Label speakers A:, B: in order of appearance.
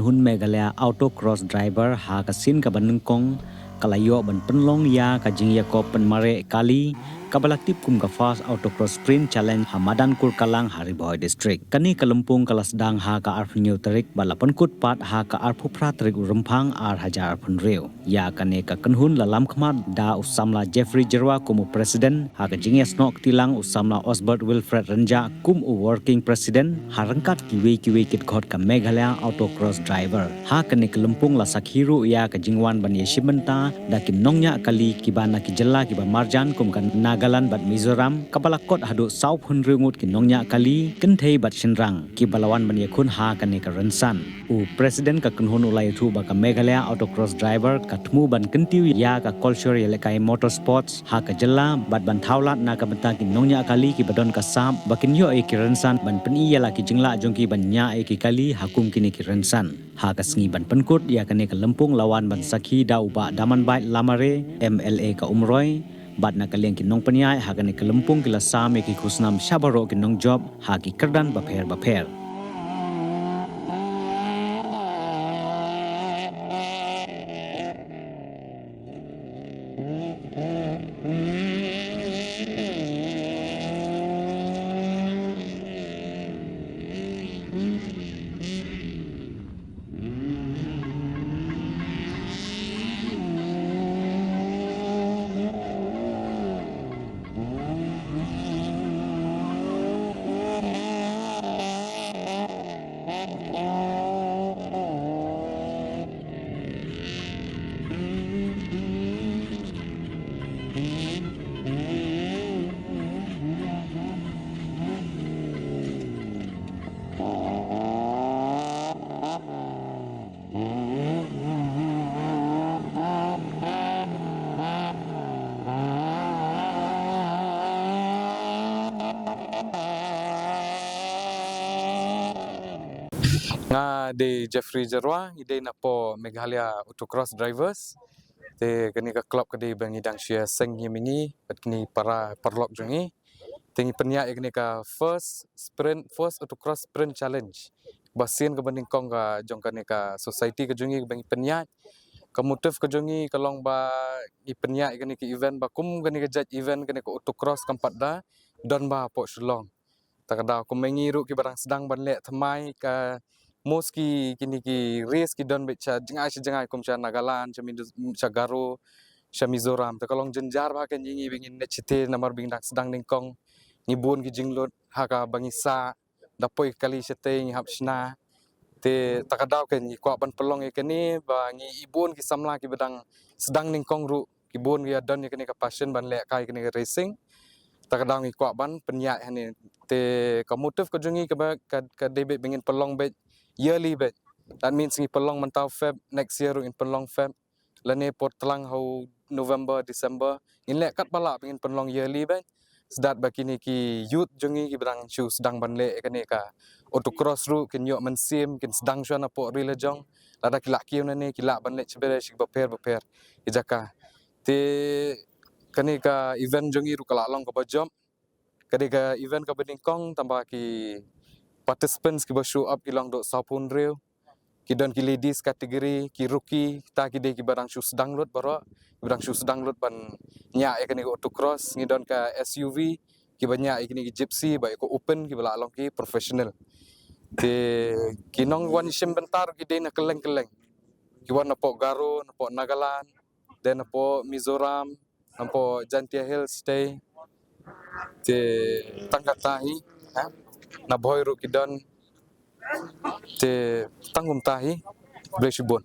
A: hun Meghalaya autocross driver ha ka sin ka banengkong kalayo ban Pynlong ya ka jingya ko penmare kali kabalaktip kum ka fast autocross sprint challenge ha Madan Kurkalang hari Bhoi district kani kalempung kalas dang ha ka arfnyu tarik balapan kut pat ha ka arphu pra tarik rempang ar hajar pun reu ya kane ka kenhun lalam khmat da usamla Jeffrey Jerwa kumu president ha ka jingya snok tilang usamla Osbert Wilfred Renja kum u working president ha rangkat kiwe kit khot ka Meghalaya autocross driver ha kane kalempung la sakhiru ya ka jingwan ban yeshimenta da kin nongnya kali kibana ki jella ki ba marjan kum kan Nagaland bat Mizoram kabalakot hadu South Hunrungut ki nongnya kali kenthei bat Shinrang ki balawan ban yakhun ha kane ka ransan u president ka kunhun ulai thu ba ka Meghalaya autocross driver ka thmu ban kentiu ya ka culture yelekai motorsports ha ka jella bat ban thaulat na ka banta ki nongnya kali ki badon ka sam bakin yo e ki ransan ban peni yala ki jingla jongki ban nya e ki kali hakum kini ki ransan ha ka sngi ban penkut ya kane ka lempung lawan ban sakhi da uba daman bai lamare MLA ka umroi bat na kaleng kinong panyai ha kane kalempung kila sam ki khusnam shabaro kinong job ha ki kerdan bapher
B: nga de Jeffrey Jerwa ide na po Meghalaya autocross drivers te kani ka club kadi bangi dang share seng himingi pat kini para perlok jungi tingi penya kini ka first autocross sprint challenge basin ka banding kong ka jong kani ka society ka jungi bangi penya ka motif ka jungi kalong ba i penya kini ki event ba kum kani ka judge event kani ka autocross kampat da don ba po shulong takada ko mengiru ki barang sedang banle thamai ka moski kini ki race ki don becha jengai kum cha Nagaland cha Garo cha Mizoram ta kalong jenjar ba kan yingi bingin ne chite namar bing dak sedang ningkong ngibun ki jinglot haka bangisa dapoi kali chete ngi hapsna te takadaw kan ni kwa ban pelong kini ba ngi ibun ki samla ki bedang sedang ningkong ru ki bun ki adon kini ka passion ban le kai kini racing takadaw ngi kwa ban penya hani te ka motif ka jungi ka debit bingin pelong bet yearly bet that means ngi pelong mentau Feb next year in pelong Feb lane pot telang how November December in le kat bala bingin pelong yearly bet sedat bakini ki youth jungi ki berang chu sedang banle kani ka autocross ru kin yo mensim kin sedang shana po rile jong lada kilak kiu nani kilak banle chbere shik baper ijaka te kani ka event jungi ru kala long ka bajom kani ka event ka beningkong tambah ki participants ki show up ilang do sapun reu ki don ki ladies kategori ki rookie ta ki de ki barang shoe sedang lut baro barang shoe sedang lut ban nya e kani autocross ngi don ka SUV ki banya e kani ki gypsy ba ko open ki bala long ki professional te ki nong wan shim bentar ki de na keleng ki wan na po Garo na po Nagaland then na po Mizoram na po Jantia Hills stay te tangkatahi na Bhoi ru ki don te tangum tahi blesibon